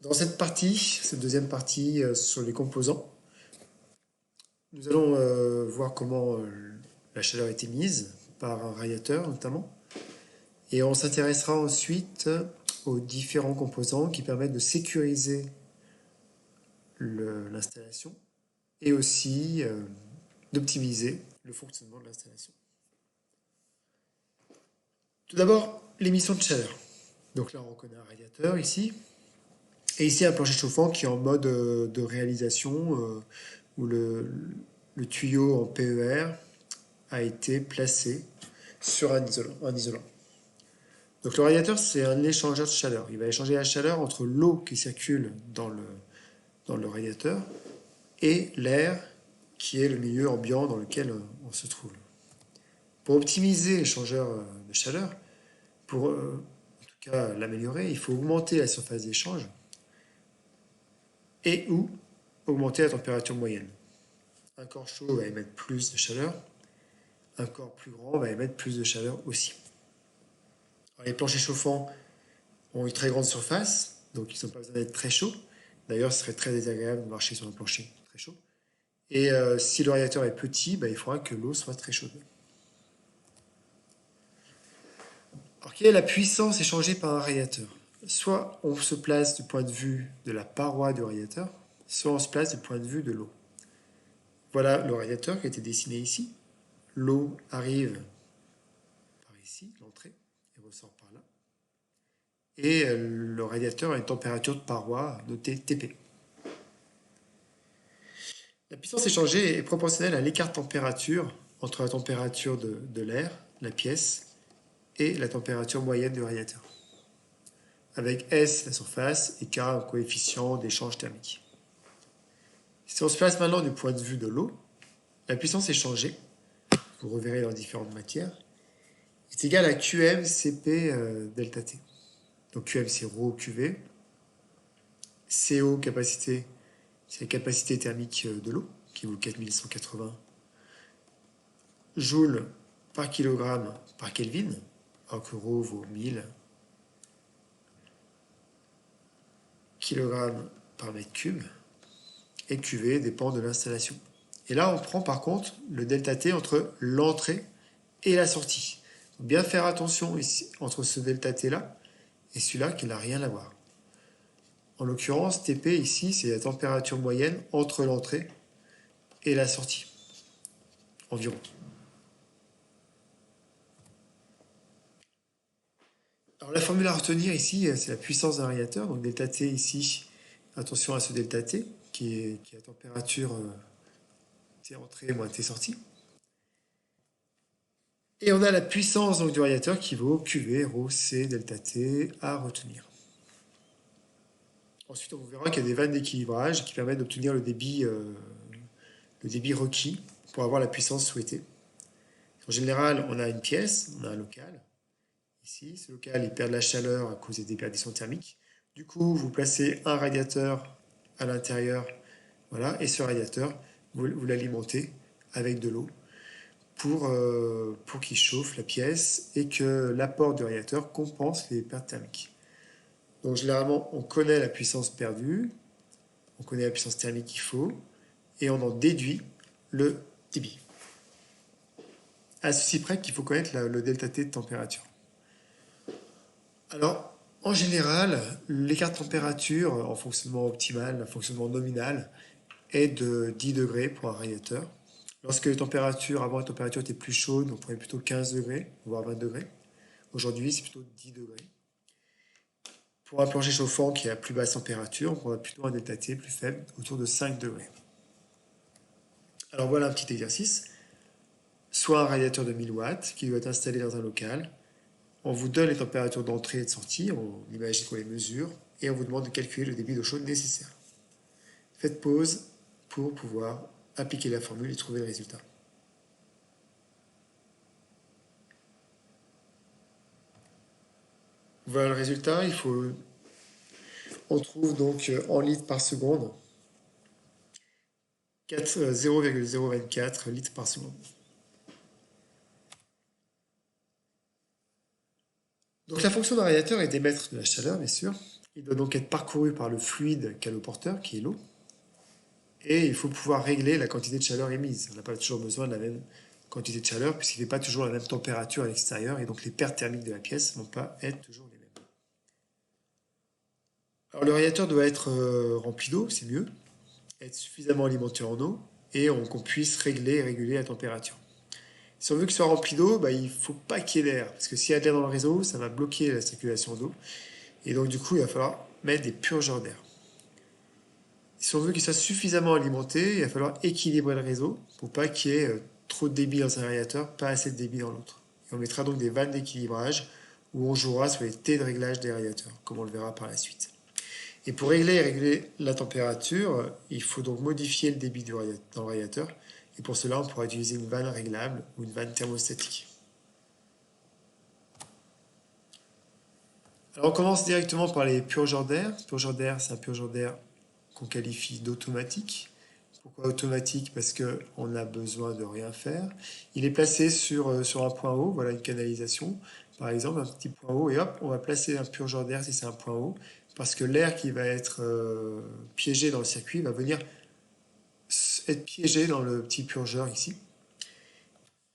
Dans cette deuxième partie sur les composants, nous allons voir comment la chaleur est émise par un radiateur notamment. Et on s'intéressera ensuite aux différents composants qui permettent de sécuriser l'installation et aussi d'optimiser le fonctionnement de l'installation. Tout d'abord, l'émission de chaleur. Donc là, on reconnaît un radiateur ici. Et ici, un plancher chauffant qui est en mode de réalisation où le tuyau en PER a été placé sur un isolant. Donc le radiateur, c'est un échangeur de chaleur. Il va échanger la chaleur entre l'eau qui circule dans le radiateur et l'air qui est le milieu ambiant dans lequel on se trouve. Pour optimiser l'échangeur de chaleur, pour en tout cas l'améliorer, il faut augmenter la surface d'échange et ou augmenter la température moyenne. Un corps chaud va émettre plus de chaleur, un corps plus grand va émettre plus de chaleur aussi. Alors, les planchers chauffants ont une très grande surface, donc ils n'ont pas besoin d'être très chauds. D'ailleurs, ce serait très désagréable de marcher sur un plancher très chaud. Et si le radiateur est petit, il faudra que l'eau soit très chaude. Alors, quelle est la puissance échangée par un radiateur? Soit on se place du point de vue de la paroi du radiateur, soit on se place du point de vue de l'eau. Voilà le radiateur qui a été dessiné ici. L'eau arrive par ici, l'entrée, et ressort par là. Et le radiateur a une température de paroi notée TP. La puissance échangée est proportionnelle à l'écart de température entre la température de l'air, la pièce, et la température moyenne du radiateur. Avec S la surface et K un coefficient d'échange thermique. Si on se place maintenant du point de vue de l'eau, la puissance échangée, vous reverrez dans différentes matières, est égale à QM Cp delta T. Donc QM c'est ρ QV, CO capacité, c'est la capacité thermique de l'eau, qui vaut 4180 joules par kilogramme par Kelvin, alors que ρ vaut 1000 kg par mètre cube, et QV dépend de l'installation. Et là, on prend par contre le delta T entre l'entrée et la sortie. Il faut bien faire attention ici, entre ce delta T là et celui-là qui n'a rien à voir. En l'occurrence, TP ici, c'est la température moyenne entre l'entrée et la sortie, environ. Alors la formule à retenir ici, c'est la puissance d'un radiateur. Donc delta T ici, attention à ce delta T, qui est la température T entrée moins T sortie. Et on a la puissance donc, du radiateur qui vaut QV, ρ, C, delta T à retenir. Ensuite, on verra qu'il y a des vannes d'équilibrage qui permettent d'obtenir le débit requis pour avoir la puissance souhaitée. En général, on a une pièce, on a un local. Ici, ce local, il perd de la chaleur à cause des déperditions thermiques. Du coup, vous placez un radiateur à l'intérieur, voilà, et ce radiateur, vous l'alimentez avec de l'eau pour qu'il chauffe la pièce et que l'apport du radiateur compense les pertes thermiques. Donc généralement, on connaît la puissance perdue, on connaît la puissance thermique qu'il faut, et on en déduit le débit. À ceci près qu'il faut connaître le delta T de température. Alors, en général, l'écart de température en fonctionnement optimal, en fonctionnement nominal, est de 10 degrés pour un radiateur. Lorsque avant les températures étaient plus chaudes, on prenait plutôt 15 degrés, voire 20 degrés. Aujourd'hui, c'est plutôt 10 degrés. Pour un plancher chauffant qui est à plus basse température, on prendra plutôt un delta T plus faible, autour de 5 degrés. Alors voilà un petit exercice. Soit un radiateur de 1000 watts qui doit être installé dans un local. On vous donne les températures d'entrée et de sortie, on imagine qu'on les mesure, et on vous demande de calculer le débit d'eau chaude nécessaire. Faites pause pour pouvoir appliquer la formule et trouver le résultat. Voilà le résultat, on trouve donc en litres par seconde 0,024 litres par seconde. Donc la fonction d'un radiateur est d'émettre de la chaleur, bien sûr, Il doit donc être parcouru par le fluide caloporteur, qui est l'eau, et il faut pouvoir régler la quantité de chaleur émise. On n'a pas toujours besoin de la même quantité de chaleur, puisqu'il ne fait pas toujours la même température à l'extérieur, et donc les pertes thermiques de la pièce ne vont pas être toujours les mêmes. Alors le radiateur doit être rempli d'eau, c'est mieux, être suffisamment alimenté en eau, et qu'on puisse régler et réguler la température. Si on veut qu'il soit rempli d'eau, bah, il ne faut pas qu'il y ait d'air, parce que s'il y a de l'air dans le réseau, ça va bloquer la circulation d'eau, et donc du coup, il va falloir mettre des purgeurs d'air. Si on veut qu'il soit suffisamment alimenté, il va falloir équilibrer le réseau pour pas qu'il y ait trop de débit dans un radiateur, pas assez de débit dans l'autre. Et on mettra donc des vannes d'équilibrage où on jouera sur les T de réglage des radiateurs, comme on le verra par la suite. Et pour régler et réguler la température, il faut donc modifier le débit dans le radiateur. Et pour cela, on pourra utiliser une vanne réglable ou une vanne thermostatique. Alors on commence directement par les purgeurs d'air. Purgeur d'air, c'est un purgeur d'air qu'on qualifie d'automatique. Pourquoi automatique? Parce qu'on a besoin de rien faire. Il est placé sur un point haut, voilà une canalisation, par exemple, un petit point haut, et hop, on va placer un purgeur d'air si c'est un point haut, parce que l'air qui va être piégé dans le circuit va venir être piégé dans le petit purgeur ici.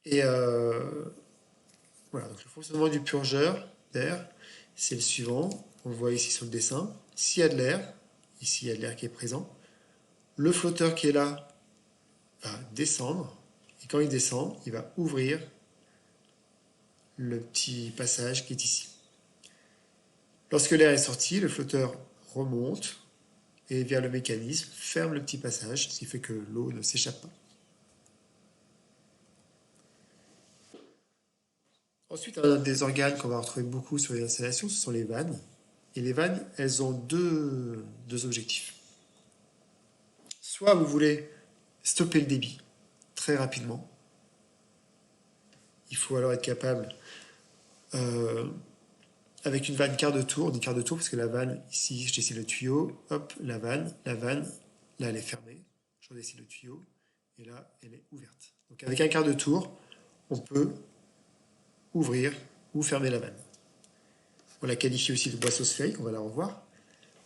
Et voilà, donc le fonctionnement du purgeur d'air, c'est le suivant. On le voit ici sur le dessin. S'il y a de l'air, ici il y a de l'air qui est présent, le flotteur qui est là va descendre. Et quand il descend, il va ouvrir le petit passage qui est ici. Lorsque l'air est sorti, le flotteur remonte et via le mécanisme ferme le petit passage, ce qui fait que l'eau ne s'échappe pas. Ensuite, un des organes qu'on va retrouver beaucoup sur les installations, ce sont les vannes. Et les vannes, elles ont deux objectifs. Soit vous voulez stopper le débit très rapidement. Il faut alors être capable, avec une vanne quart de tour, parce que la vanne, ici, je dessine le tuyau, hop, la vanne, là elle est fermée, je redessine le tuyau, et là elle est ouverte. Donc avec un quart de tour, on peut ouvrir ou fermer la vanne. On la qualifie aussi de boisseau sphérique, on va la revoir.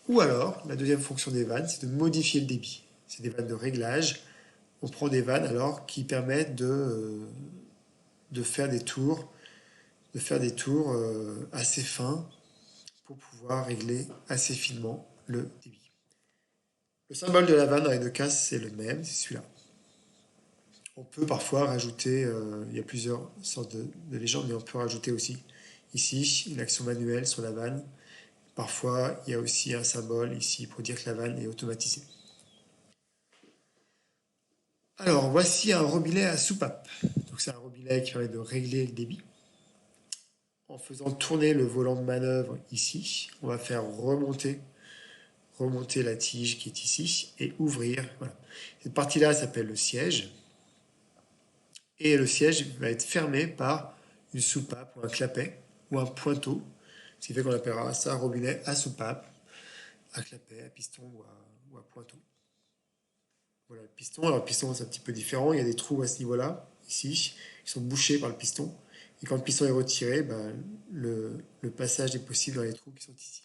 Ou alors, la deuxième fonction des vannes, c'est de modifier le débit. C'est des vannes de réglage. On prend des vannes alors qui permettent de faire des tours, assez fins pour pouvoir régler assez finement le débit. Le symbole de la vanne dans les deux cas, c'est le même, c'est celui-là. On peut parfois rajouter, il y a plusieurs sortes de légendes, mais on peut rajouter aussi ici une action manuelle sur la vanne. Parfois, il y a aussi un symbole ici pour dire que la vanne est automatisée. Alors, voici un robinet à soupape. Donc, c'est un robinet qui permet de régler le débit. En faisant tourner le volant de manœuvre ici, on va faire remonter la tige qui est ici et ouvrir. Voilà. Cette partie-là s'appelle le siège. Et le siège va être fermé par une soupape ou un clapet ou un pointeau. Ce qui fait qu'on appellera ça un robinet à soupape, à clapet, à piston ou à pointeau. Voilà le piston. Alors le piston c'est un petit peu différent. Il y a des trous à ce niveau-là, ici, qui sont bouchés par le piston. Et quand le piston est retiré, ben, le passage est possible dans les trous qui sont ici.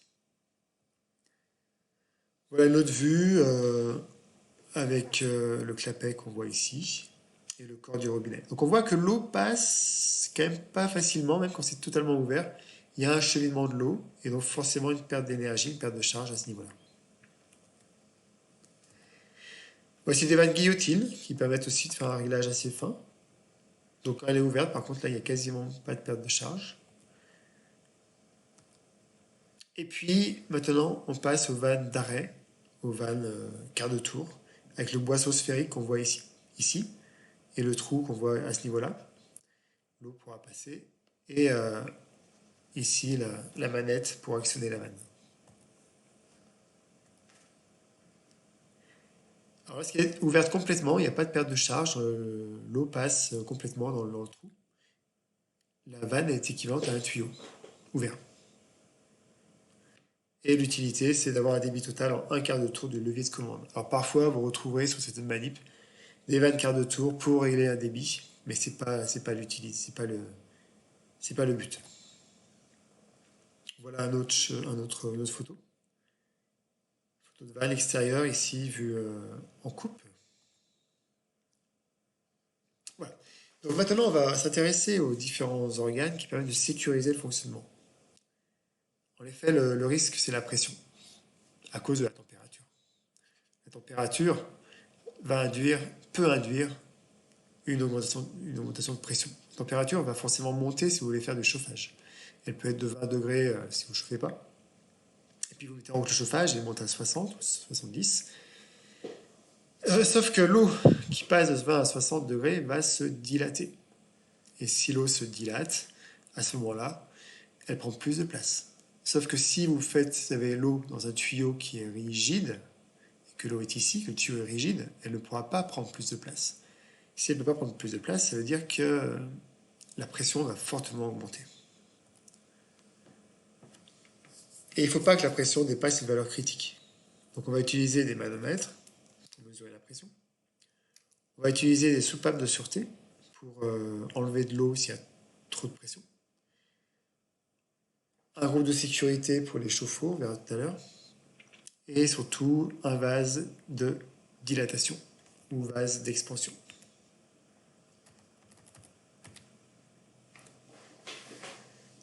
Voilà une autre vue avec le clapet qu'on voit ici et le corps du robinet. Donc on voit que l'eau passe quand même pas facilement, même quand c'est totalement ouvert. Il y a un cheminement de l'eau et donc forcément une perte d'énergie, une perte de charge à ce niveau-là. Voici des vannes guillotines qui permettent aussi de faire un réglage assez fin. Donc quand elle est ouverte, par contre là il n'y a quasiment pas de perte de charge. Et puis maintenant on passe aux vannes d'arrêt, aux vannes quart de tour, avec le boisseau sphérique qu'on voit ici, et le trou qu'on voit à ce niveau-là. L'eau pourra passer. Et ici la manette pour actionner la vanne. Alors lorsqu'elle est ouverte complètement, il n'y a pas de perte de charge, l'eau passe complètement dans le trou. La vanne est équivalente à un tuyau ouvert. Et l'utilité, c'est d'avoir un débit total en un quart de tour de levier de commande. Alors parfois, vous retrouverez sur certaines manips des vannes quart de tour pour régler un débit, mais c'est pas l'utilité, c'est pas le but. Voilà une autre photo. Notre vanne extérieure ici vue en coupe. Voilà. Donc maintenant, on va s'intéresser aux différents organes qui permettent de sécuriser le fonctionnement. En effet, le risque, c'est la pression, à cause de la température. La température peut induire une augmentation de pression. La température va forcément monter si vous voulez faire du chauffage. Elle peut être de 20 degrés si vous ne chauffez pas. Et puis vous mettez en route le chauffage, elle monte à 60 ou 70. Sauf que l'eau qui passe de 20 à 60 degrés va se dilater. Et si l'eau se dilate, à ce moment-là, elle prend plus de place. Sauf que si vous avez l'eau dans un tuyau qui est rigide, et que l'eau est ici, que le tuyau est rigide, elle ne pourra pas prendre plus de place. Si elle ne peut pas prendre plus de place, ça veut dire que la pression va fortement augmenter. Et il ne faut pas que la pression dépasse une valeur critique. Donc on va utiliser des manomètres pour mesurer la pression. On va utiliser des soupapes de sûreté pour enlever de l'eau s'il y a trop de pression. Un groupe de sécurité pour les chauffe-eau, on verra tout à l'heure. Et surtout un vase de dilatation ou vase d'expansion.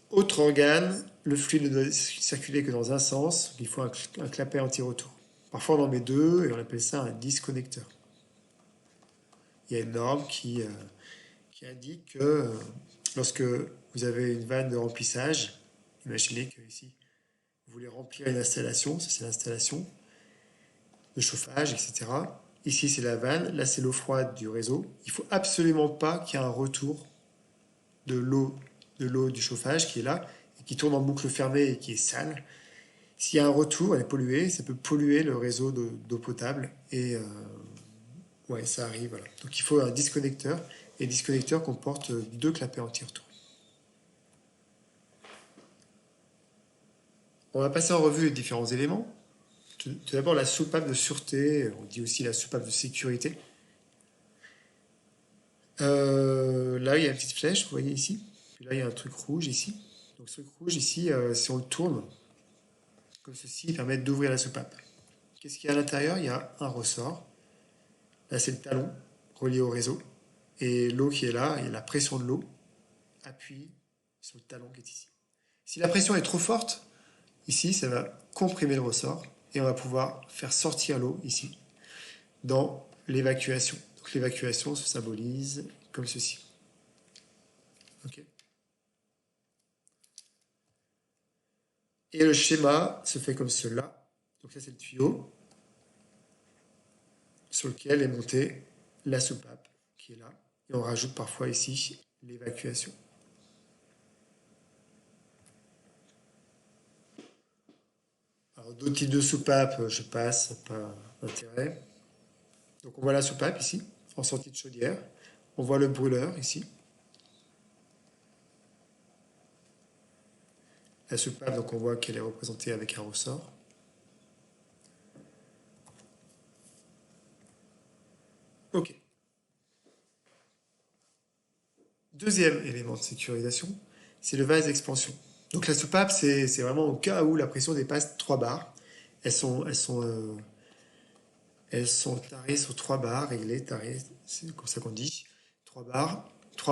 Autre organe, le fluide ne doit circuler que dans un sens, il faut un clapet anti-retour. Parfois on en met deux et on appelle ça un disconnecteur. Il y a une norme qui indique que lorsque vous avez une vanne de remplissage, imaginez que ici vous voulez remplir une installation, ça c'est l'installation de chauffage, etc. Ici c'est la vanne, là c'est l'eau froide du réseau. Il ne faut absolument pas qu'il y ait un retour de l'eau du chauffage qui est là et qui tourne en boucle fermée et qui est sale. S'il y a un retour, elle est polluée, ça peut polluer le réseau d'eau potable et ouais, ça arrive. Voilà. Donc il faut un disconnecteur et le disconnecteur comporte deux clapets anti-retour. On va passer en revue les différents éléments. Tout d'abord la soupape de sûreté, on dit aussi la soupape de sécurité. Là il y a une petite flèche, vous voyez ici. Puis là il y a un truc rouge ici. Donc ce truc rouge ici, si on le tourne, comme ceci, permet d'ouvrir la soupape. Qu'est-ce qu'il y a à l'intérieur? Il y a un ressort. Là, c'est le talon relié au réseau. Et l'eau qui est là, et la pression de l'eau appuie sur le talon qui est ici. Si la pression est trop forte, ici, ça va comprimer le ressort et on va pouvoir faire sortir l'eau ici dans l'évacuation. Donc l'évacuation se symbolise comme ceci. Okay. Et le schéma se fait comme cela. Donc ça, c'est le tuyau sur lequel est montée la soupape qui est là. Et on rajoute parfois ici l'évacuation. Alors d'autres types de soupapes, je passe, ça n'a pas d'intérêt. Donc on voit la soupape ici, en sortie de chaudière. On voit le brûleur ici. La soupape, donc on voit qu'elle est représentée avec un ressort. Ok. Deuxième élément de sécurisation, c'est le vase d'expansion. Donc la soupape, c'est vraiment au cas où la pression dépasse 3 bars. Elles sont tarées sur 3 bars, réglées, tarées, c'est comme ça qu'on dit. 3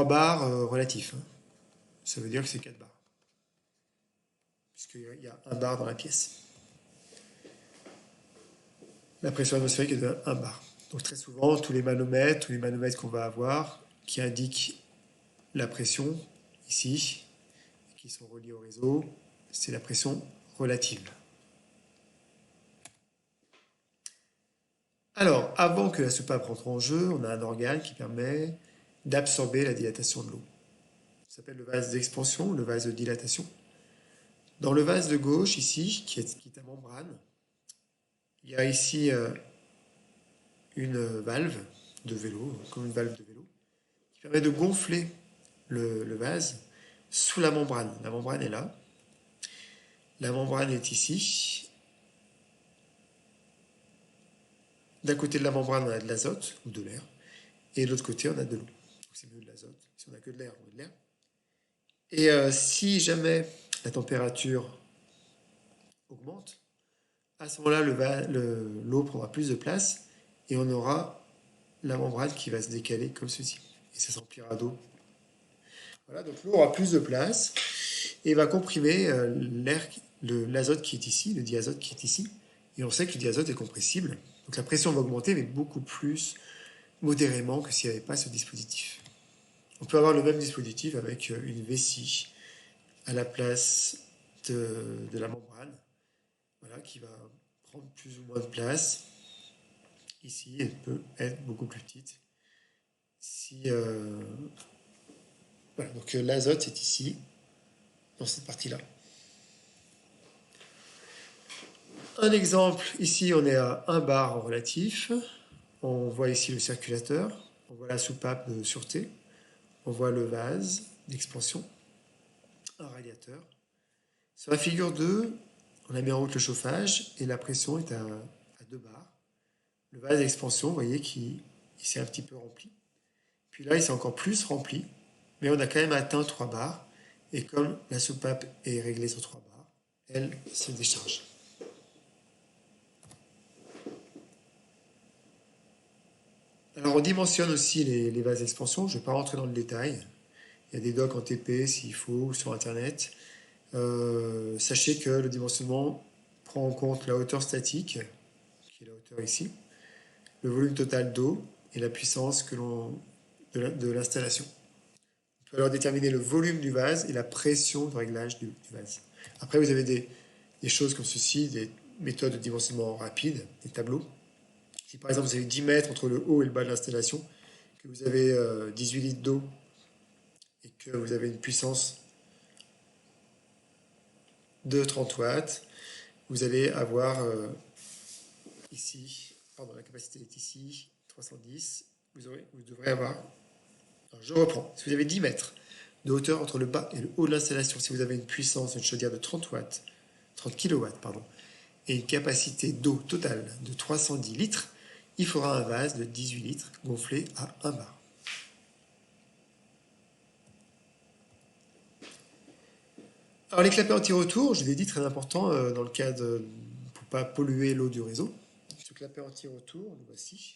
bars relatifs. Hein. Ça veut dire que c'est 4 bars. Puisqu'il y a un bar dans la pièce. La pression atmosphérique est de 1 bar. Donc très souvent, tous les manomètres qu'on va avoir, qui indiquent la pression, ici, qui sont reliés au réseau, c'est la pression relative. Alors, avant que la soupape rentre en jeu, on a un organe qui permet d'absorber la dilatation de l'eau. Ça s'appelle le vase d'expansion, le vase de dilatation. Dans le vase de gauche, ici, qui est à membrane, il y a ici une valve de vélo, comme une valve de vélo, qui permet de gonfler le vase sous la membrane. La membrane est là. La membrane est ici. D'un côté de la membrane, on a de l'azote ou de l'air. Et de l'autre côté, on a de l'eau. C'est mieux de l'azote. Si on n'a que de l'air, on a de l'air. Et si jamais la température augmente, À ce moment-là, l'eau prendra plus de place et on aura la membrane qui va se décaler comme ceci. Et ça s'emplira d'eau. Voilà, donc l'eau aura plus de place et va comprimer l'azote qui est ici, le diazote qui est ici. Et on sait que le diazote est compressible. Donc la pression va augmenter, mais beaucoup plus modérément que s'il n'y avait pas ce dispositif. On peut avoir le même dispositif avec une vessie à la place de la membrane, voilà, qui va prendre plus ou moins de place. Ici, elle peut être beaucoup plus petite. Si, voilà, donc l'azote est ici, dans cette partie-là. Un exemple, ici on est à 1 bar en relatif. On voit ici le circulateur, on voit la soupape de sûreté, on voit le vase d'expansion, un radiateur. Sur la figure 2, on a mis en route le chauffage et la pression est à 2 bars. Le vase d'expansion, vous voyez qu'il s'est un petit peu rempli. Puis là, il s'est encore plus rempli, mais on a quand même atteint 3 bars. Et comme la soupape est réglée sur 3 bars, elle se décharge. Alors on dimensionne aussi les vases d'expansion, je ne vais pas rentrer dans le détail. Il y a des docs en TP s'il faut, sur Internet. Sachez que le dimensionnement prend en compte la hauteur statique, qui est la hauteur ici, le volume total d'eau et la puissance de l'installation. On peut alors déterminer le volume du vase et la pression de réglage du vase. Après, vous avez des choses comme ceci, des méthodes de dimensionnement rapide, des tableaux. Si par exemple vous avez 10 mètres entre le haut et le bas de l'installation, que vous avez 18 litres d'eau et que vous avez une puissance de 30 watts, vous allez avoir ici, pardon, la capacité est ici, 310, vous devrez avoir, alors je reprends, si vous avez 10 mètres de hauteur entre le bas et le haut de l'installation, si vous avez une puissance, une chaudière de 30 watts, 30 kW, pardon, et une capacité d'eau totale de 310 litres, il faudra un vase de 18 litres gonflé à 1 bar. Alors les clapets anti-retour, je l'ai dit, très important dans le cas de pour ne pas polluer l'eau du réseau. Ce clapet anti-retour, le voici.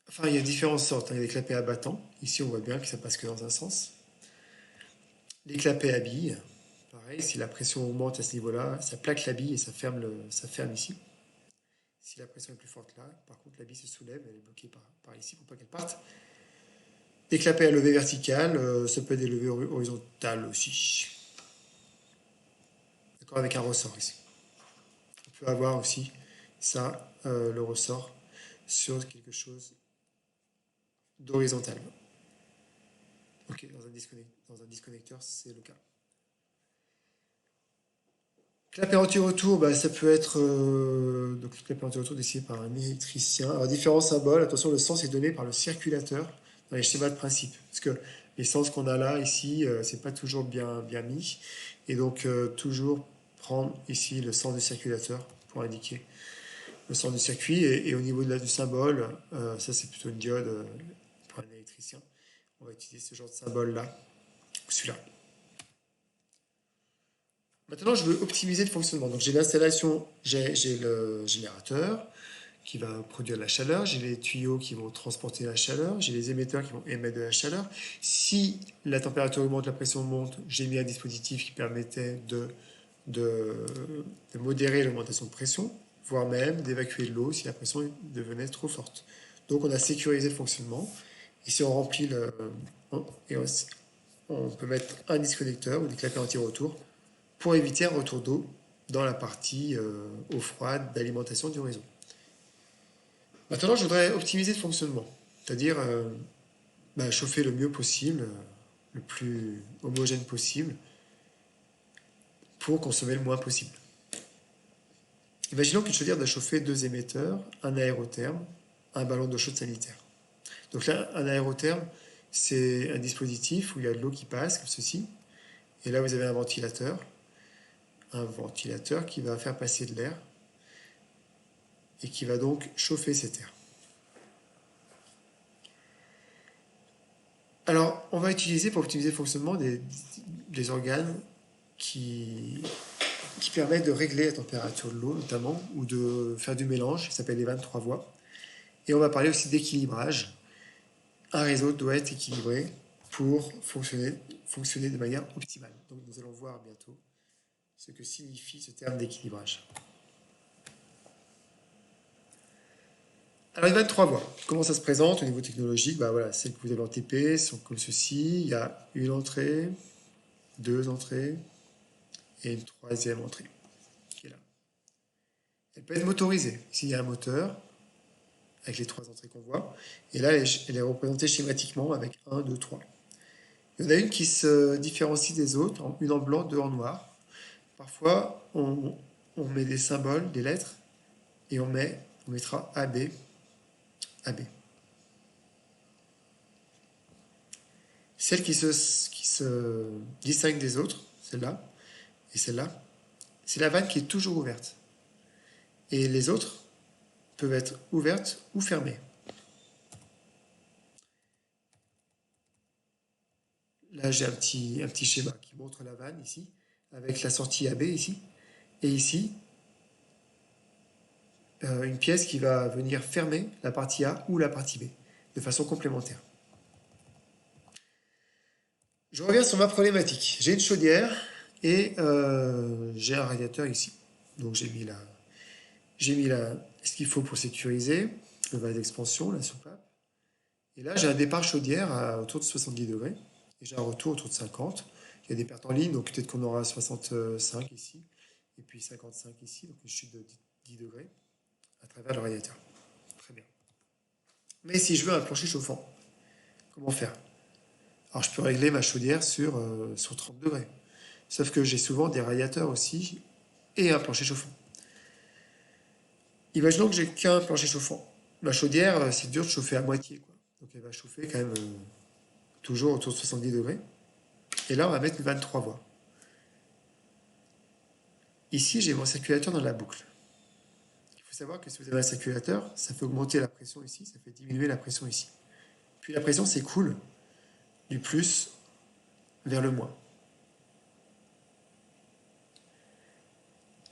Enfin, il y a différentes sortes. Il y a des clapets abattants. Ici, on voit bien que ça passe que dans un sens. Les clapets à billes, pareil, si la pression augmente à ce niveau-là, ça plaque la bille et ça ferme ici. Si la pression est plus forte là, par contre, la bille se soulève, elle est bloquée par ici pour pas qu'elle parte. Des clapets à levée verticale, ça peut être des levées horizontales aussi. D'accord, avec un ressort ici. On peut avoir aussi ça, le ressort, sur quelque chose d'horizontal. Ok, dans un disconnecteur, c'est le cas. Clapet anti-retour, bah, ça peut être donc le clapet anti-retour décidé par un électricien. Alors différents symboles, attention, le sens est donné par le circulateur dans les schémas de principe. Parce que les sens qu'on a là, ici, c'est pas toujours bien mis. Et donc toujours prendre ici le sens du circulateur pour indiquer le sens du circuit. Et au niveau du symbole, ça c'est plutôt une diode pour un électricien. On va utiliser ce genre de symbole-là, celui-là. Maintenant, je veux optimiser le fonctionnement. Donc, j'ai l'installation, j'ai le générateur qui va produire de la chaleur, j'ai les tuyaux qui vont transporter la chaleur, j'ai les émetteurs qui vont émettre de la chaleur. Si la température augmente, la pression monte, j'ai mis un dispositif qui permettait de modérer l'augmentation de pression, voire même d'évacuer de l'eau si la pression devenait trop forte. Donc, on a sécurisé le fonctionnement. Ici, on remplit on peut mettre un disconnecteur ou des clapets anti-retour pour éviter un retour d'eau dans la partie eau froide d'alimentation du réseau. Maintenant, je voudrais optimiser le fonctionnement, c'est-à-dire chauffer le mieux possible, le plus homogène possible, pour consommer le moins possible. Imaginons qu'une chaudière doit chauffer 2 émetteurs, un aérotherme, un ballon d'eau chaude sanitaire. Donc là, un aérotherme, c'est un dispositif où il y a de l'eau qui passe, comme ceci, et là vous avez un ventilateur qui va faire passer de l'air et qui va donc chauffer cet air. Alors, on va utiliser pour optimiser le fonctionnement des organes qui qui permet de régler la température de l'eau notamment, ou de faire du mélange, ça s'appelle les 23 voies. Et on va parler aussi d'équilibrage. Un réseau doit être équilibré pour fonctionner de manière optimale. Donc nous allons voir bientôt ce que signifie ce terme d'équilibrage. Alors les 23 voies, comment ça se présente au niveau technologique? Voilà, celles que vous avez en TP sont comme ceci. Il y a une entrée, deux entrées et une troisième entrée qui est là. Elle peut être motorisée. Ici, il y a un moteur avec les trois entrées qu'on voit. Et là, elle est représentée schématiquement avec 1, 2, 3. Il y en a une qui se différencie des autres, une en blanc, deux en noir. Parfois, on met des symboles, des lettres, et on mettra AB, AB. Celle qui se distingue des autres, celle-là et celle-là, c'est la vanne qui est toujours ouverte. Et les autres peuvent être ouvertes ou fermées. Là, j'ai un petit schéma qui montre la vanne ici, avec la sortie AB ici. Et ici, une pièce qui va venir fermer la partie A ou la partie B, de façon complémentaire. Je reviens sur ma problématique. J'ai une chaudière et j'ai un radiateur ici. Donc j'ai mis ce qu'il faut pour sécuriser, le valve d'expansion, la soupape. Et là, j'ai un départ chaudière autour de 70 degrés. Et j'ai un retour autour de 50. Il y a des pertes en ligne, donc peut-être qu'on aura 65 ici. Et puis 55 ici, donc une chute de 10 degrés à travers le radiateur. Très bien. Mais si je veux un plancher chauffant, comment faire? Alors je peux régler ma chaudière sur 30 degrés. Sauf que j'ai souvent des radiateurs aussi et un plancher chauffant. Imaginons que j'ai qu'un plancher chauffant. Ma chaudière, c'est dur de chauffer à moitié, quoi. Donc elle va chauffer quand même toujours autour de 70 degrés. Et là, on va mettre une 23 voies. Ici, j'ai mon circulateur dans la boucle. Il faut savoir que si vous avez un circulateur, ça fait augmenter la pression ici, ça fait diminuer la pression ici. Puis la pression s'écoule du plus vers le moins.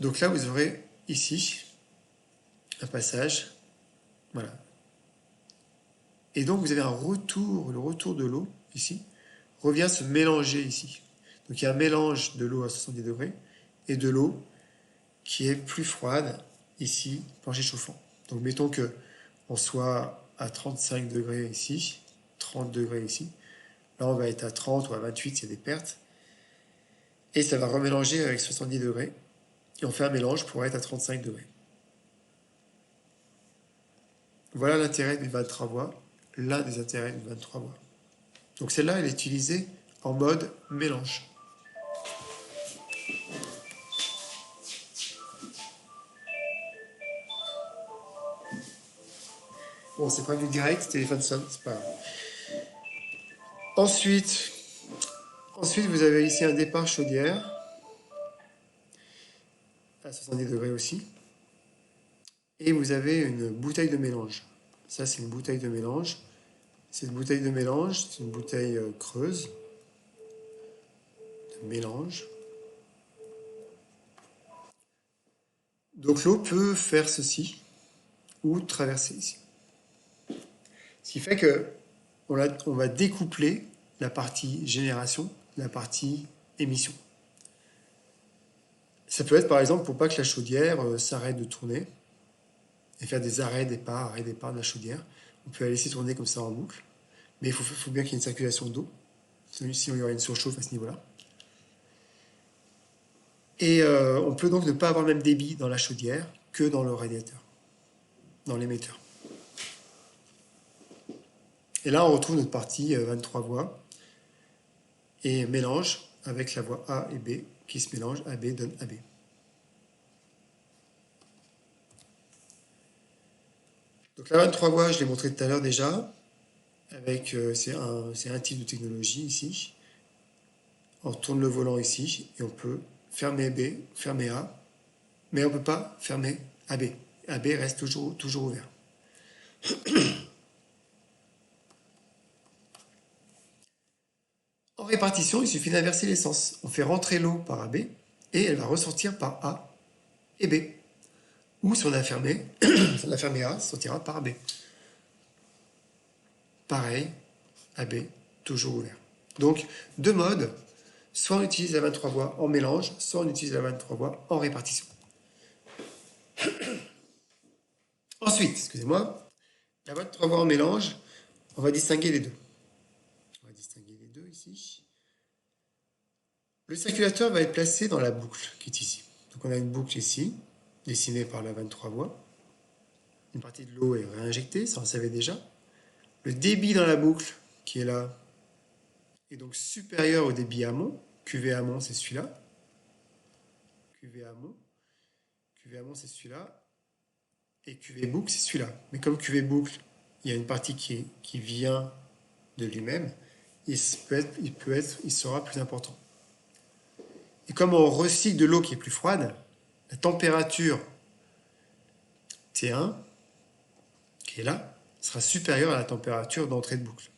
Donc là, vous aurez ici un passage. Voilà. Et donc, vous avez un retour, le retour de l'eau, ici, revient se mélanger ici. Donc, il y a un mélange de l'eau à 70 degrés et de l'eau qui est plus froide, ici, plancher chauffant. Donc, mettons que on soit à 35 degrés ici, 30 degrés ici. Là, on va être à 30 ou à 28, il y a des pertes. Et ça va remélanger avec 70 degrés. Et on fait un mélange pour être à 35 degrés. Voilà l'intérêt du 23 voies, l'un des intérêts du 23 voies. Donc celle-là, elle est utilisée en mode mélange. Bon, c'est pas du direct, téléphone sonne, c'est pas grave. Ensuite, vous avez ici un départ chaudière, à 70 degrés aussi. Et vous avez une bouteille de mélange. Ça, c'est une bouteille de mélange. Cette bouteille de mélange, c'est une bouteille creuse de mélange. Donc l'eau peut faire ceci ou traverser ici. Ce qui fait que on va découpler la partie génération, la partie émission. Ça peut être par exemple pour pas que la chaudière s'arrête de tourner et faire des arrêts, départ de la chaudière. On peut la laisser tourner comme ça en boucle, mais il faut bien qu'il y ait une circulation d'eau, sinon il y aurait une surchauffe à ce niveau-là. Et on peut donc ne pas avoir le même débit dans la chaudière que dans le radiateur, dans l'émetteur. Et là, on retrouve notre partie 23 voies et mélange avec la voie A et B qui se mélangent. AB donne AB. Donc la 23 voies, je l'ai montré tout à l'heure déjà. C'est un type de technologie ici. On tourne le volant ici et on peut fermer B, fermer A, mais on ne peut pas fermer AB. AB reste toujours ouvert. En répartition, il suffit d'inverser les sens. On fait rentrer l'eau par AB et elle va ressortir par A et B. Ou si on a fermé, si on a fermé A, ça sortira par B. Pareil, AB, toujours ouvert. Donc, deux modes, soit on utilise la 23 voix en mélange, soit on utilise la 23 voix en répartition. Ensuite, excusez-moi, la 23 voix en mélange, on va distinguer les deux. On va distinguer les deux ici. Le circulateur va être placé dans la boucle qui est ici. Donc on a une boucle ici, dessinée par la 23 voix. Une partie de l'eau est réinjectée, ça on le savait déjà. Le débit dans la boucle, qui est là, est donc supérieur au débit amont. QV amont, c'est celui-là. QV amont. QV amont, c'est celui-là. Et QV boucle, c'est celui-là. Mais comme QV boucle, il y a une partie qui vient de lui-même, il sera plus important. Et comme on recycle de l'eau qui est plus froide, la température T1, qui est là, sera supérieure à la température d'entrée de boucle.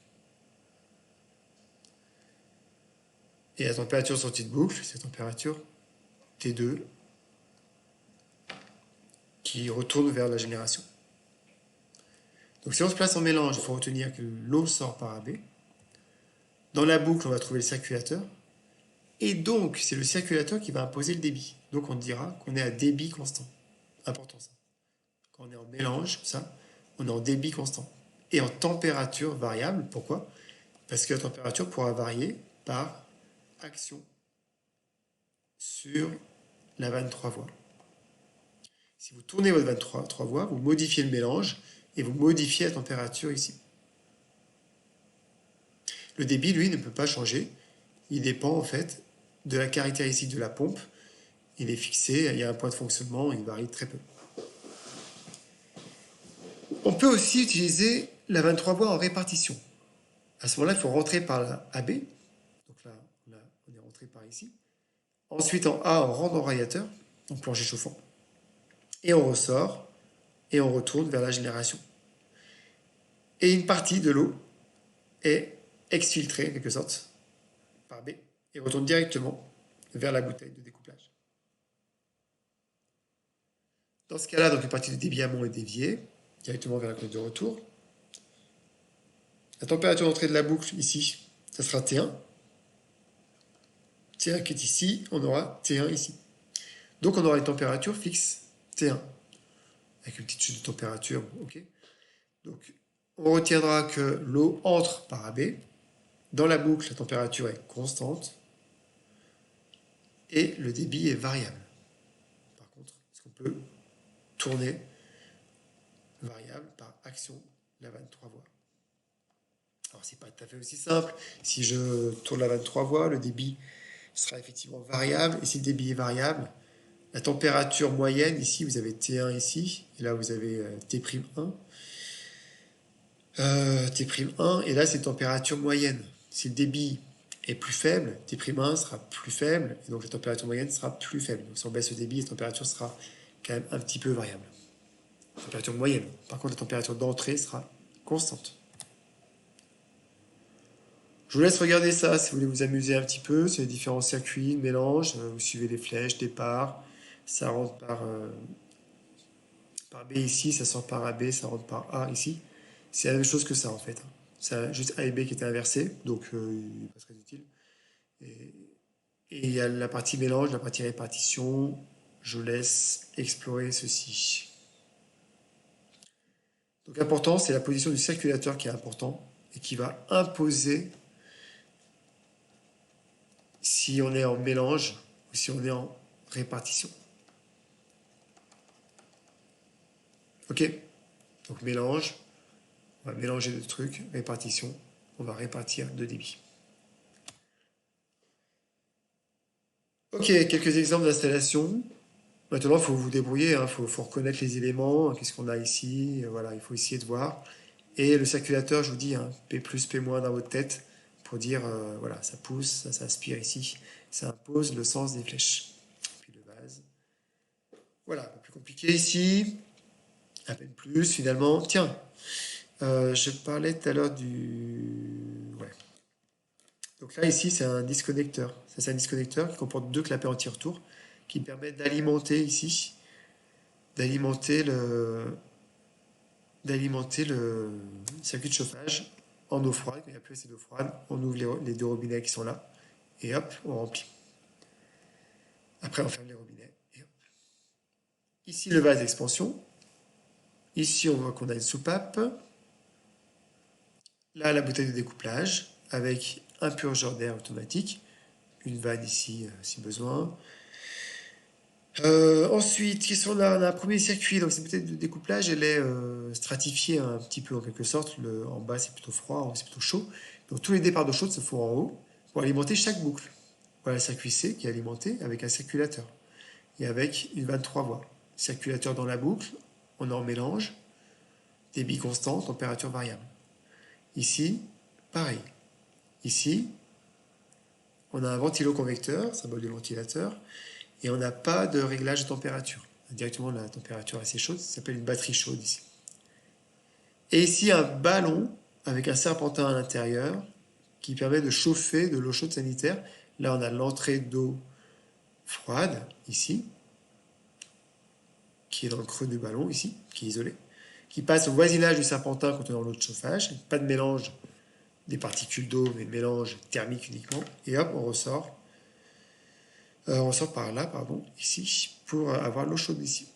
Et la température de sortie de boucle, c'est la température T2 qui retourne vers la génération. Donc si on se place en mélange, il faut retenir que l'eau sort par AB. Dans la boucle, on va trouver le circulateur. Et donc, c'est le circulateur qui va imposer le débit. Donc on dira qu'on est à débit constant. Important ça. Quand on est en mélange, ça, on est en débit constant. Et en température variable. Pourquoi? Parce que la température pourra varier par action sur la 23 voies. Si vous tournez votre 23 voies, vous modifiez le mélange et vous modifiez la température ici. Le débit, lui, ne peut pas changer. Il dépend en fait de la caractéristique de la pompe. Il est fixé, il y a un point de fonctionnement, il varie très peu. On peut aussi utiliser la 23 voies en répartition. À ce moment-là, il faut rentrer par la AB. Donc là, on est rentré par ici. Ensuite, en A, on rentre dans le radiateur, en plancher chauffant. Et on ressort, et on retourne vers la génération. Et une partie de l'eau est exfiltrée, en quelque sorte, par B, et retourne directement vers la bouteille de découplage. Dans ce cas-là, donc une partie du débit amont est déviée, directement vers la conduite de retour. La température d'entrée de la boucle, ici, ça sera T1. T1 qui est ici, on aura T1 ici. Donc on aura une température fixe T1, avec une petite chute de température, ok. Donc on retiendra que l'eau entre par AB. Dans la boucle, la température est constante et le débit est variable. Par contre, est-ce qu'on peut tourner variable par action la 23 voies? Alors, c'est pas tout à fait aussi simple. Si je tourne la 23 voies, le débit sera effectivement variable. Et si le débit est variable, la température moyenne, ici, vous avez T1 ici, et là, vous avez T'1. T'1, et là, c'est température moyenne. Si le débit est plus faible, T'1 sera plus faible, et donc la température moyenne sera plus faible. Donc si on baisse le débit, la température sera quand même un petit peu variable. La température moyenne. Par contre, la température d'entrée sera constante. Je vous laisse regarder ça si vous voulez vous amuser un petit peu. C'est les différents circuits, le mélange. Vous suivez les flèches, départ. Ça rentre par B ici, ça sort par AB, ça rentre par A ici. C'est la même chose que ça en fait. C'est juste A et B qui étaient inversés, donc il n'est pas très utile. Et il y a la partie mélange, la partie répartition. Je vous laisse explorer ceci. Donc important, c'est la position du circulateur qui est important et qui va imposer si on est en mélange ou si on est en répartition. Ok? Donc mélange, on va mélanger deux trucs, répartition, on va répartir deux débits. Ok, quelques exemples d'installation. Maintenant, il faut vous débrouiller, il faut reconnaître les éléments, qu'est-ce qu'on a ici, voilà, il faut essayer de voir. Et le circulateur, je vous dis, P+, P- dans votre tête, pour dire, voilà, ça pousse, ça aspire ici, ça impose le sens des flèches. Puis le vase. Voilà, un peu plus compliqué ici, à peine plus finalement. Tiens, je parlais tout à l'heure du... Ouais. Donc là, ici, c'est un disconnecteur. Ça, c'est un disconnecteur qui comporte deux clapets anti-retour qui permet d'alimenter ici, d'alimenter le circuit de chauffage en eau froide. Quand il n'y a plus assez d'eau froide, on ouvre les deux robinets qui sont là et hop, on remplit. Après, on ferme les robinets et hop. Ici, le vase d'expansion. Ici, on voit qu'on a une soupape. Là, la bouteille de découplage avec un purgeur d'air automatique. Une vanne ici, si besoin. Ensuite, qu'est-ce qu'on a? On a un premier circuit, donc cette bouteille de découplage, elle est stratifiée un petit peu en quelque sorte. En bas, c'est plutôt froid, en haut, c'est plutôt chaud. Donc tous les départs d'eau chaude se font en haut pour alimenter chaque boucle. Voilà le circuit C qui est alimenté avec un circulateur et avec une vanne 3 voies. Circulateur dans la boucle, on en mélange, débit constant, température variable. Ici, pareil. Ici, on a un ventiloconvecteur, symbole du ventilateur, et on n'a pas de réglage de température. Directement, la température est assez chaude, ça s'appelle une batterie chaude ici. Et ici, un ballon avec un serpentin à l'intérieur qui permet de chauffer de l'eau chaude sanitaire. Là, on a l'entrée d'eau froide, ici, qui est dans le creux du ballon, ici, qui est isolé, qui passe au voisinage du serpentin contenant l'eau de chauffage. Pas de mélange des particules d'eau, mais mélange thermique uniquement. Et hop, on ressort. On sort par là, pardon, ici, pour avoir l'eau chaude ici.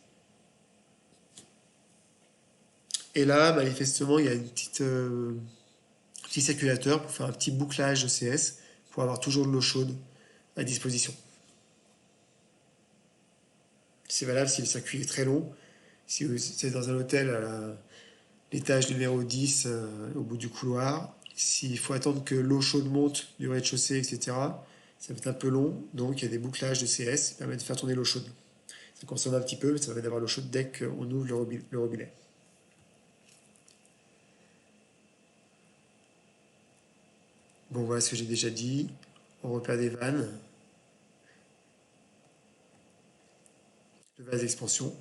Et là, manifestement, il y a une petit circulateur pour faire un petit bouclage ECS pour avoir toujours de l'eau chaude à disposition. C'est valable si le circuit est très long. Si vous êtes dans un hôtel à l'étage numéro 10 au bout du couloir, s'il faut attendre que l'eau chaude monte du rez-de-chaussée, etc., ça va être un peu long. Donc il y a des bouclages de CS qui permettent de faire tourner l'eau chaude. Ça consomme un petit peu, mais ça permet d'avoir l'eau chaude dès qu'on ouvre le robinet. Bon, voilà ce que j'ai déjà dit. On repère des vannes. Le vase d'expansion.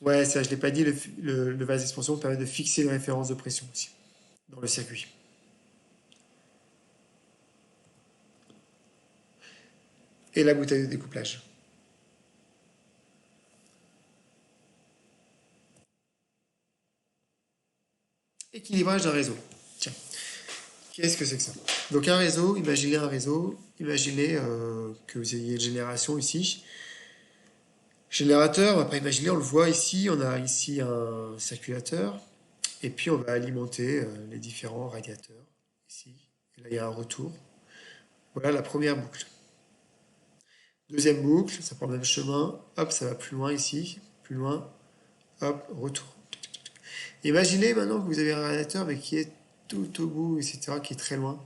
Ouais, ça, je ne l'ai pas dit, le vase d'expansion permet de fixer les références de pression aussi, dans le circuit. Et la bouteille de découplage. Équilibrage d'un réseau. Tiens, qu'est-ce que c'est que ça? Donc un réseau, imaginez que vous ayez une génération ici. Générateur, on va pas imaginer, on le voit ici, on a ici un circulateur, et puis on va alimenter les différents radiateurs, ici. Et là, il y a un retour. Voilà la première boucle. Deuxième boucle, ça prend le même chemin, hop, ça va plus loin ici, plus loin, hop, retour. Imaginez maintenant que vous avez un radiateur, mais qui est tout au bout, etc., qui est très loin.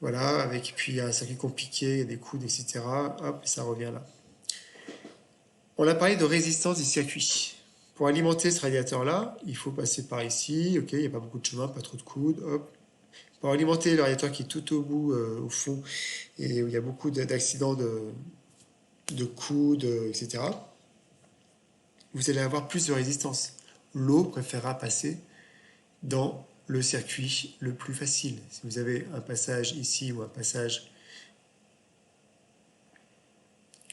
Voilà, avec puis il y a un circuit compliqué, il y a des coudes, etc. Hop, ça revient là. On a parlé de résistance du circuit. Pour alimenter ce radiateur-là, il faut passer par ici. Ok, il n'y a pas beaucoup de chemin, pas trop de coudes. Hop. Pour alimenter le radiateur qui est tout au bout, au fond, et où il y a beaucoup d'accidents de coudes, etc., vous allez avoir plus de résistance. L'eau préférera passer dans le circuit le plus facile. Si vous avez un passage ici ou un passage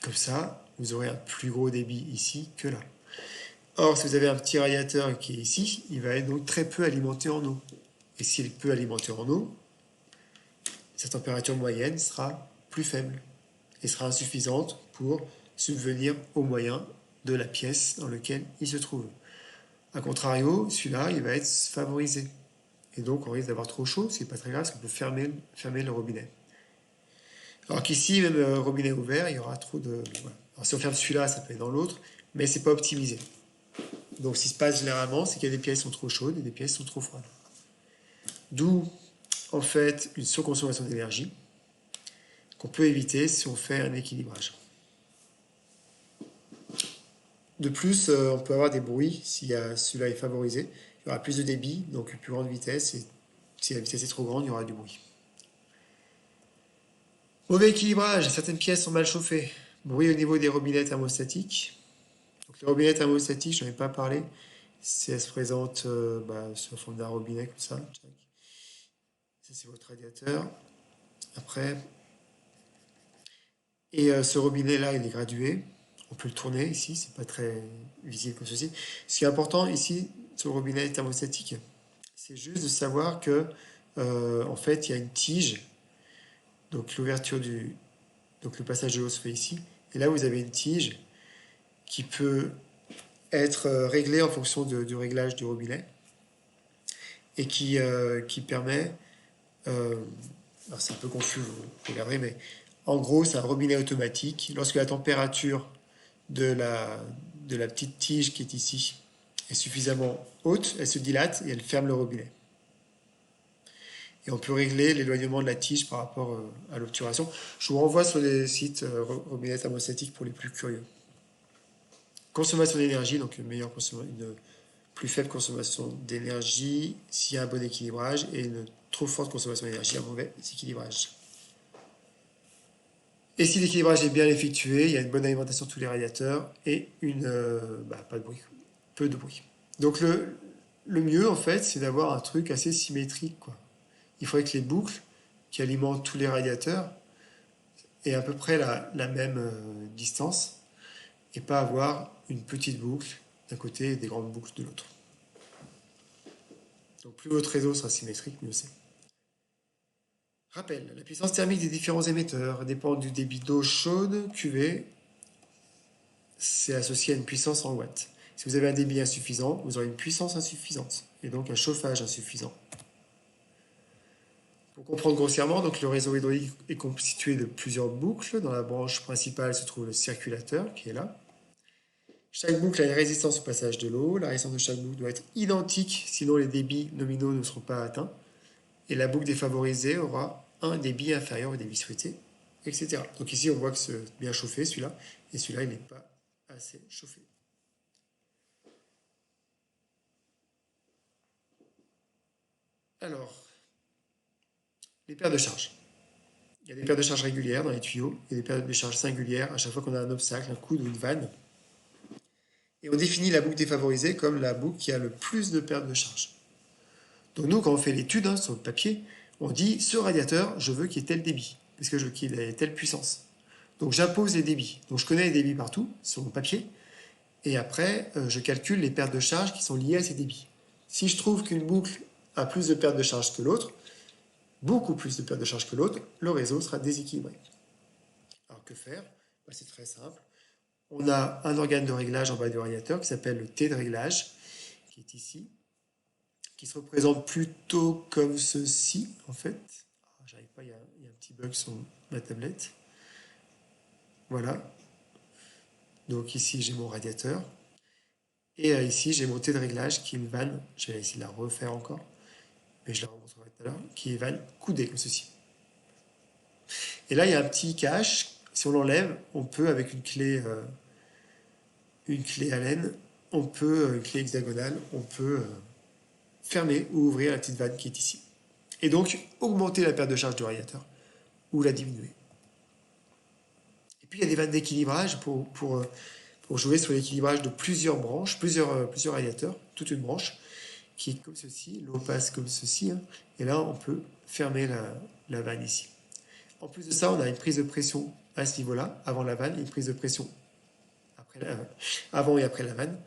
comme ça, vous aurez un plus gros débit ici que là. Or, si vous avez un petit radiateur qui est ici, il va être donc très peu alimenté en eau. Et s'il est peu alimenté en eau, sa température moyenne sera plus faible et sera insuffisante pour subvenir aux moyens de la pièce dans laquelle il se trouve. A contrario, celui-là, il va être favorisé. Et donc, on risque d'avoir trop chaud, c'est pas très grave, parce qu'on peut fermer le robinet. Alors qu'ici, même le robinet ouvert, il y aura trop de... Voilà. Alors si on ferme celui-là, ça peut être dans l'autre, mais c'est pas optimisé. Donc ce qui se passe généralement, c'est qu'il y a des pièces qui sont trop chaudes et des pièces qui sont trop froides. D'où, en fait, une surconsommation d'énergie qu'on peut éviter si on fait un équilibrage. De plus, on peut avoir des bruits si celui-là est favorisé. Il y aura plus de débit, donc une plus grande vitesse, et si la vitesse est trop grande, il y aura du bruit. Mauvais équilibrage, certaines pièces sont mal chauffées. Bruit au niveau des robinets thermostatiques. Donc les robinets thermostatiques, je n'en ai pas parlé. Si elle se présente sous la forme d'un robinet comme ça, ça c'est votre radiateur. Après, et ce robinet-là, il est gradué. On peut le tourner ici, c'est pas très visible comme ceci. Ce qui est important ici, sur le robinet thermostatique, c'est juste de savoir que, en fait, il y a une tige. Donc l'ouverture du, donc le passage de l'eau se fait ici. Et là, vous avez une tige qui peut être réglée en fonction du réglage du robinet et qui permet, euh, alors c'est un peu confus, vous regarderez, mais en gros, c'est un robinet automatique. Lorsque la température de la, de la petite tige qui est ici est suffisamment haute, elle se dilate et elle ferme le robinet. Et on peut régler l'éloignement de la tige par rapport à l'obturation. Je vous renvoie sur les sites robinet thermostatique pour les plus curieux. Consommation d'énergie, donc une plus faible consommation d'énergie s'il y a un bon équilibrage et une trop forte consommation d'énergie, un mauvais équilibrage. Et si l'équilibrage est bien effectué, il y a une bonne alimentation de tous les radiateurs et pas de bruit, peu de bruit. Donc le mieux en fait, c'est d'avoir un truc assez symétrique, quoi. Il faudrait que les boucles qui alimentent tous les radiateurs aient à peu près la même distance et pas avoir une petite boucle d'un côté et des grandes boucles de l'autre. Donc plus votre réseau sera symétrique, mieux c'est. Rappel, la puissance thermique des différents émetteurs dépend du débit d'eau chaude, QV, c'est associé à une puissance en watts. Si vous avez un débit insuffisant, vous aurez une puissance insuffisante, et donc un chauffage insuffisant. Pour comprendre grossièrement, donc le réseau hydraulique est constitué de plusieurs boucles. Dans la branche principale se trouve le circulateur, qui est là. Chaque boucle a une résistance au passage de l'eau. La résistance de chaque boucle doit être identique, sinon les débits nominaux ne seront pas atteints. Et la boucle défavorisée aura un débit inférieur au débit souhaité, etc. Donc ici, on voit que c'est bien chauffé, celui-là, et celui-là, il n'est pas assez chauffé. Alors, les paires de charge. Il y a des paires de charge régulières dans les tuyaux et des paires de charge singulières à chaque fois qu'on a un obstacle, un coude ou une vanne. Et on définit la boucle défavorisée comme la boucle qui a le plus de pertes de charge. Donc nous, quand on fait l'étude sur le papier, on dit ce radiateur, je veux qu'il y ait tel débit, parce que je veux qu'il ait telle puissance. Donc j'impose les débits. Donc je connais les débits partout sur mon papier, et après je calcule les pertes de charge qui sont liées à ces débits. Si je trouve qu'une boucle a plus de pertes de charge que l'autre, beaucoup plus de pertes de charge que l'autre, le réseau sera déséquilibré. Alors que faire? C'est très simple. On a un organe de réglage en bas du radiateur qui s'appelle le T de réglage, qui est ici, qui se représente plutôt comme ceci, en fait. J'arrive pas, il y a un petit bug sur ma tablette. Voilà. Donc ici, j'ai mon radiateur. Et ici, j'ai mon T de réglage qui est une vanne. Je vais essayer de la refaire encore, mais je la remontrerai tout à l'heure, qui est une vanne coudée comme ceci. Et là, il y a un petit cache. Si on l'enlève, on peut, avec une clé Allen, une clé hexagonale, on peut fermer ou ouvrir la petite vanne qui est ici. Et donc, augmenter la perte de charge du radiateur ou la diminuer. Et puis, il y a des vannes d'équilibrage pour jouer sur l'équilibrage de plusieurs branches, plusieurs radiateurs, toute une branche, qui est comme ceci, l'eau passe comme ceci, hein, et là, on peut fermer la vanne ici. En plus de ça, on a une prise de pression à ce niveau-là, avant la vanne, et une prise de pression avant et après la vanne.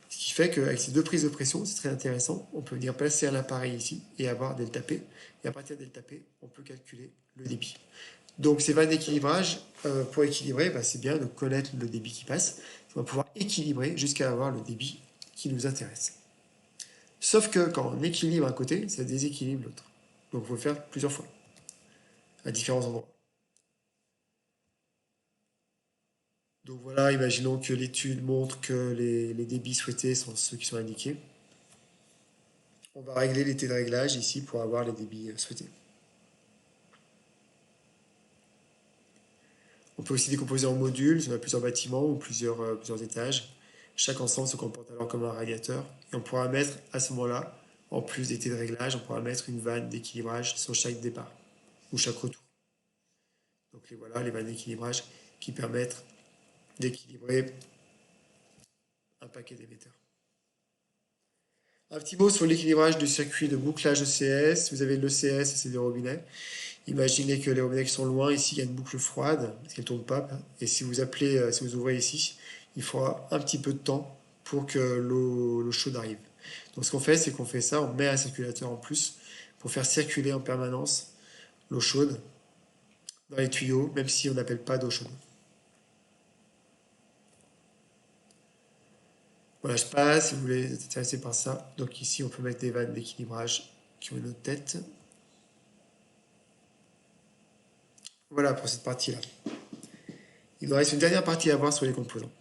Ce qui fait qu'avec ces deux prises de pression, c'est très intéressant. On peut venir placer un appareil ici et avoir delta P. Et à partir de delta P, on peut calculer le débit. Donc ces vannes d'équilibrage, pour équilibrer, c'est bien de connaître le débit qui passe. On va pouvoir équilibrer jusqu'à avoir le débit qui nous intéresse. Sauf que quand on équilibre un côté, ça déséquilibre l'autre. Donc il faut le faire plusieurs fois, à différents endroits. Donc voilà, imaginons que l'étude montre que les débits souhaités sont ceux qui sont indiqués. On va régler les T de réglage ici pour avoir les débits souhaités. On peut aussi décomposer en modules, si on a plusieurs bâtiments ou plusieurs étages. Chaque ensemble se comporte alors comme un radiateur. Et on pourra mettre à ce moment-là, en plus des T de réglage, on pourra mettre une vanne d'équilibrage sur chaque départ ou chaque retour. Donc voilà, les vannes d'équilibrage qui permettent d'équilibrer un paquet d'émetteurs. Un petit mot sur l'équilibrage du circuit de bouclage ECS. Vous avez l'ECS, c'est des robinets. Imaginez que les robinets qui sont loin, ici il y a une boucle froide, parce qu'elle ne tourne pas. Et si vous appelez, si vous ouvrez ici, il faudra un petit peu de temps pour que l'eau chaude arrive. Donc ce qu'on fait, c'est qu'on fait ça, on met un circulateur en plus pour faire circuler en permanence l'eau chaude dans les tuyaux, même si on n'appelle pas d'eau chaude. Voilà, je passe, si vous voulez être intéressé par ça. Donc ici, on peut mettre des vannes d'équilibrage qui ont une autre tête. Voilà pour cette partie-là. Il nous reste une dernière partie à voir sur les composants.